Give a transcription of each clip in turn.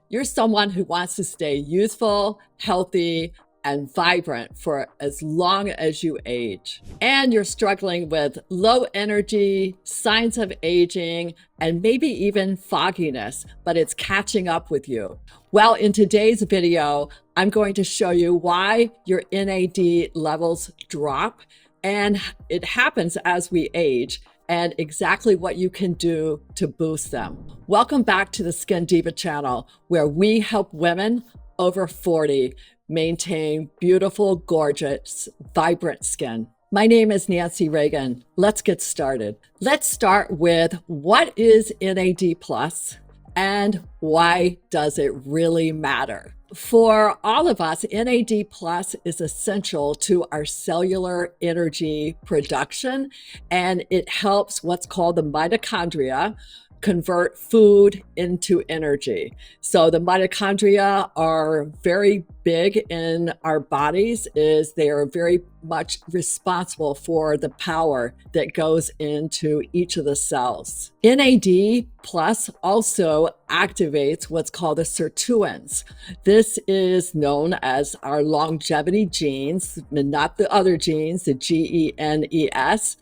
You're someone who wants to stay youthful, healthy, and vibrant for as long as you age. And you're struggling with low energy, signs of aging, and maybe even fogginess, but it's catching up with you. Well, in today's video, I'm going to show you why your NAD levels drop, and it happens as we age, and exactly what you can do to boost them. Welcome back to the Skin Diva channel, where we help women over 40 maintain beautiful, gorgeous, vibrant skin. My name is Nancy Reagan. Let's get started. Let's start with what is NAD plus and why does it really matter? For all of us, NAD plus is essential to our cellular energy production, and it helps what's called the mitochondria convert food into energy. So the mitochondria are very big in our bodies, is they are very much responsible for the power that goes into each of the cells. NAD plus also activates what's called the sirtuins. This is known as our longevity genes, not the other genes, the GENES.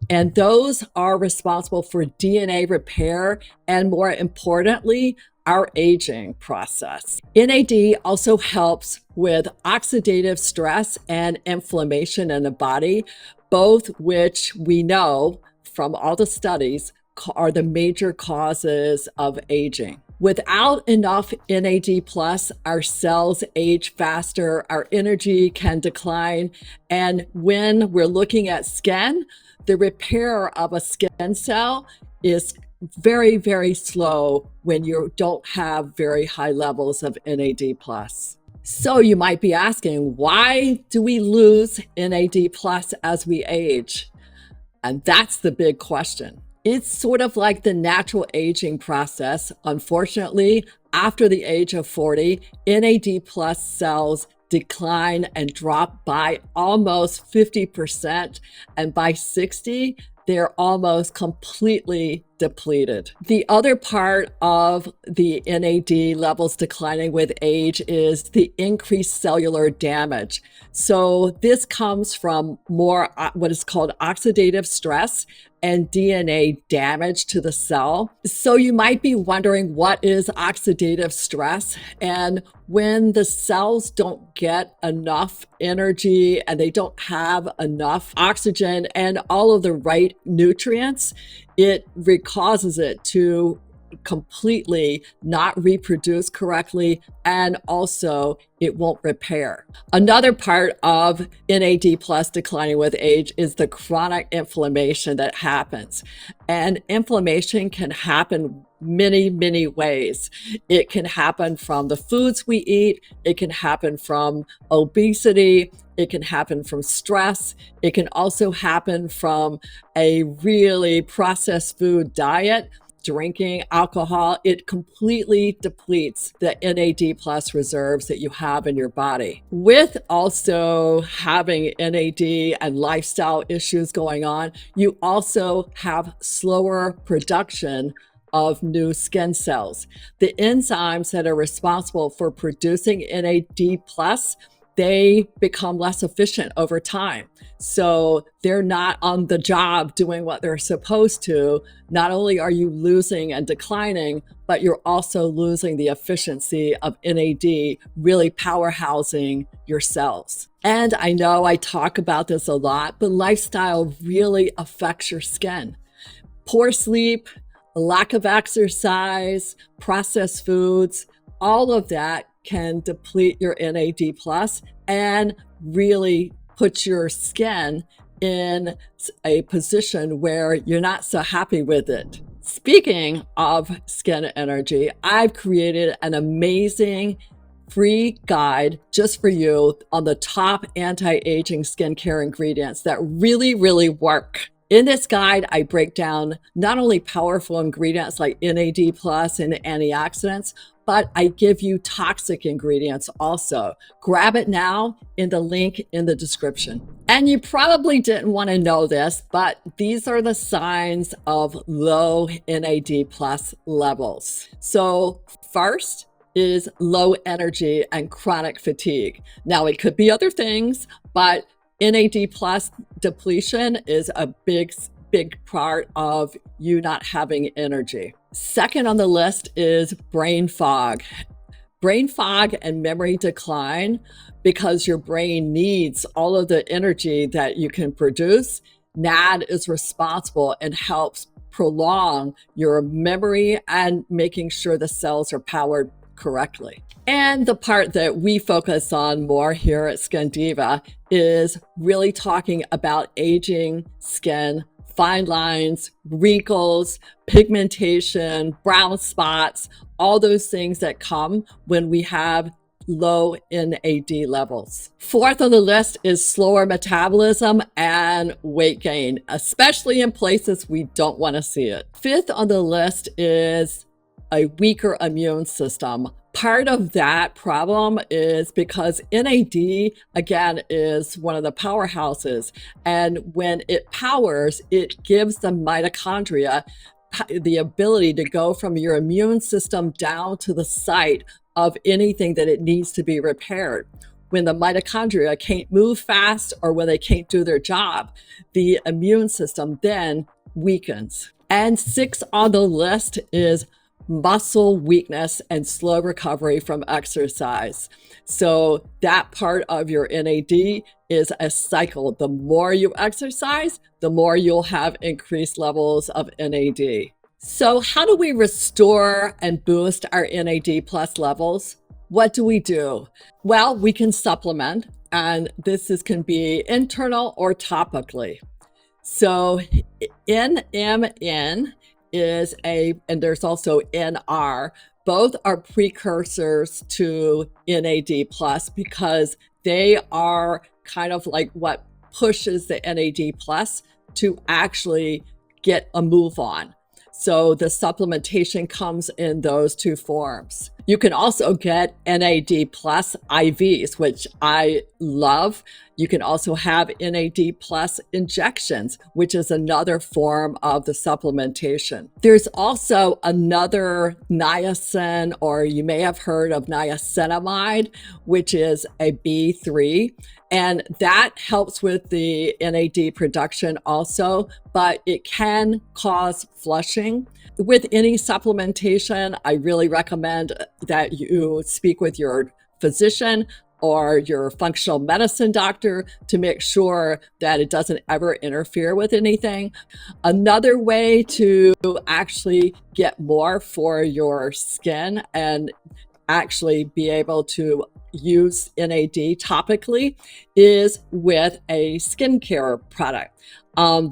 And those are responsible for DNA repair and, more importantly, our aging process. NAD also helps with oxidative stress and inflammation in the body, both which we know from all the studies are the major causes of aging. Without enough NAD plus, our cells age faster, our energy can decline, and when we're looking at skin, the repair of a skin cell is very, very slow when you don't have very high levels of NAD plus. So you might be asking, why do we lose NAD plus as we age? And that's the big question. It's sort of like the natural aging process. Unfortunately, after the age of 40, NAD plus cells decline and drop by almost 50%, and by 60, they're almost completely depleted. The other part of the NAD levels declining with age is the increased cellular damage. So this comes from more what is called oxidative stress and DNA damage to the cell. So you might be wondering, what is oxidative stress? And when the cells don't get enough energy and they don't have enough oxygen and all of the right nutrients, it causes it to completely not reproduce correctly, and also it won't repair. Another part of NAD plus declining with age is the chronic inflammation that happens. And inflammation can happen many ways. It can happen from the foods we eat, it can happen from obesity, it can happen from stress, it can also happen from a really processed food diet, drinking alcohol. It completely depletes the NAD plus reserves that you have in your body. With also having NAD and lifestyle issues going on, you also have slower production of new skin cells. The enzymes that are responsible for producing NAD plus, they become less efficient over time. So they're not on the job doing what they're supposed to. Not only are you losing and declining, but you're also losing the efficiency of NAD, really powerhousing your cells. And I know I talk about this a lot, but lifestyle really affects your skin. Poor sleep, lack of exercise, processed foods, all of that can deplete your NAD plus and really put your skin in a position where you're not so happy with it. Speaking of skin energy, I've created an amazing free guide just for you on the top anti-aging skincare ingredients that really work. In this guide, I break down not only powerful ingredients like NAD plus and antioxidants, but I give you toxic ingredients also. Grab it now in the link in the description. And you probably didn't want to know this, but these are the signs of low NAD plus levels. So first, is low energy and chronic fatigue. Now, it could be other things, but NAD plus depletion is a big part of you not having energy. Second on the list is brain fog. Brain fog and memory decline, because your brain needs all of the energy that you can produce. NAD is responsible and helps prolong your memory and making sure the cells are powered correctly. And the part that we focus on more here at Skin Diva is really talking about aging skin, fine lines, wrinkles, pigmentation, brown spots, all those things that come when we have low NAD levels. Fourth on the list is slower metabolism and weight gain, especially in places we don't want to see it. Fifth on the list is a weaker immune system. Part of that problem is because NAD, again, is one of the powerhouses. And when it powers, it gives the mitochondria the ability to go from your immune system down to the site of anything that it needs to be repaired. When the mitochondria can't move fast or when they can't do their job, the immune system then weakens. And sixth on the list is muscle weakness and slow recovery from exercise. So that part of your NAD is a cycle. The more you exercise, the more you'll have increased levels of NAD. So how do we restore and boost our NAD plus levels? What do we do? Well, we can supplement, and this can be internal or topically. So NMN is and there's also NR, both are precursors to NAD plus because they are kind of like what pushes the NAD plus to actually get a move on. So the supplementation comes in those two forms. You can also get NAD plus IVs, which I love. You can also have NAD plus injections, which is another form of the supplementation. There's also another niacin, or you may have heard of niacinamide, which is a B3. And that helps with the NAD production also, but it can cause flushing. With any supplementation, I really recommend that you speak with your physician or your functional medicine doctor to make sure that it doesn't ever interfere with anything. Another way to actually get more for your skin and actually be able to use NAD topically is with a skincare product.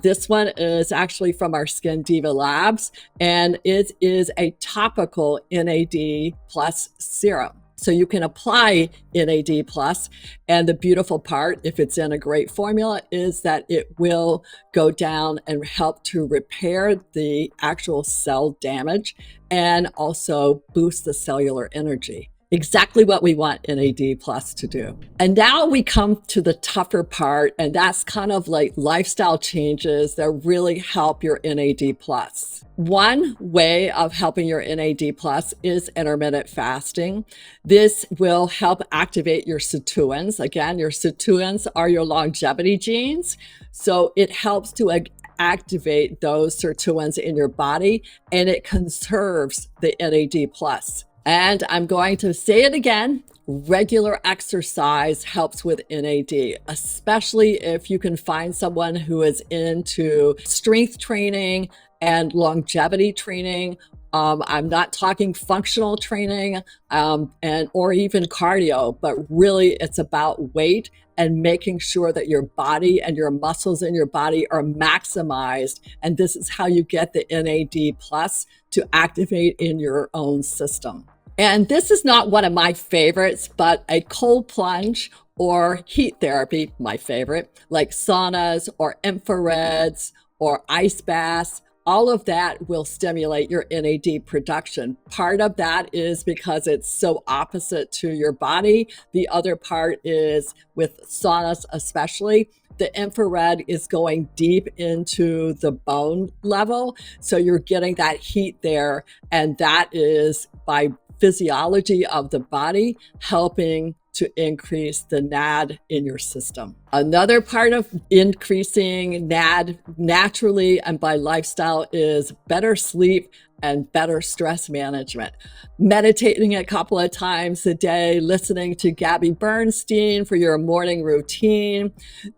This one is actually from our Skin Diva Labs, and it is a topical NAD plus serum. So you can apply NAD plus, and the beautiful part, if it's in a great formula, is that it will go down and help to repair the actual cell damage and also boost the cellular energy. Exactly what we want NAD plus to do. And now we come to the tougher part, and that's kind of like lifestyle changes that really help your NAD plus. One way of helping your NAD plus is intermittent fasting. This will help activate your sirtuins. Again, your sirtuins are your longevity genes. So it helps to activate those sirtuins in your body, and it conserves the NAD plus. And I'm going to say it again, regular exercise helps with NAD, especially if you can find someone who is into strength training and longevity training. I'm not talking functional training or even cardio, but really it's about weight and making sure that your body and your muscles in your body are maximized. And this is how you get the NAD plus to activate in your own system. And this is not one of my favorites, but a cold plunge or heat therapy, my favorite, like saunas or infrareds or ice baths, all of that will stimulate your NAD production. Part of that is because it's so opposite to your body. The other part is with saunas especially, the infrared is going deep into the bone level. So you're getting that heat there, and that is by physiology of the body, helping to increase the NAD in your system. Another part of increasing NAD naturally and by lifestyle is better sleep and better stress management. Meditating a couple of times a day, listening to Gabby Bernstein for your morning routine,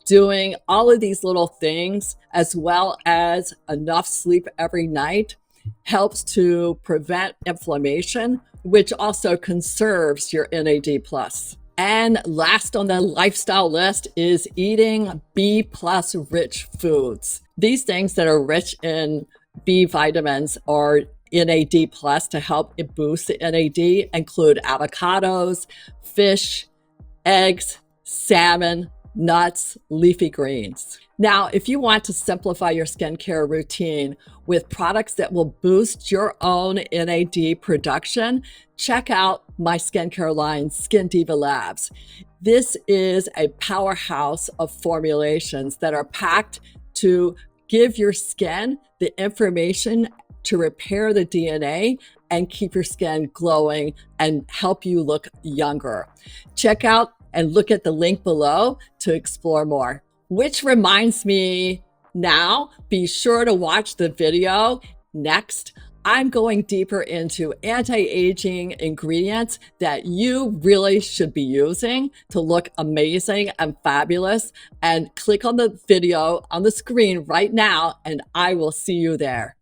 doing all of these little things, as well as enough sleep every night, helps to prevent inflammation, which also conserves your NAD+. And last on the lifestyle list is eating B+ rich foods. These things that are rich in B vitamins or NAD+ to help boost the NAD include avocados, fish, eggs, salmon, nuts, leafy greens. Now, if you want to simplify your skincare routine with products that will boost your own NAD production, check out my skincare line, Skin Diva Labs. This is a powerhouse of formulations that are packed to give your skin the information to repair the DNA and keep your skin glowing and help you look younger. Check out and look at the link below to explore more. Which reminds me now, be sure to watch the video next. I'm going deeper into anti-aging ingredients that you really should be using to look amazing and fabulous. And click on the video on the screen right now, and I will see you there.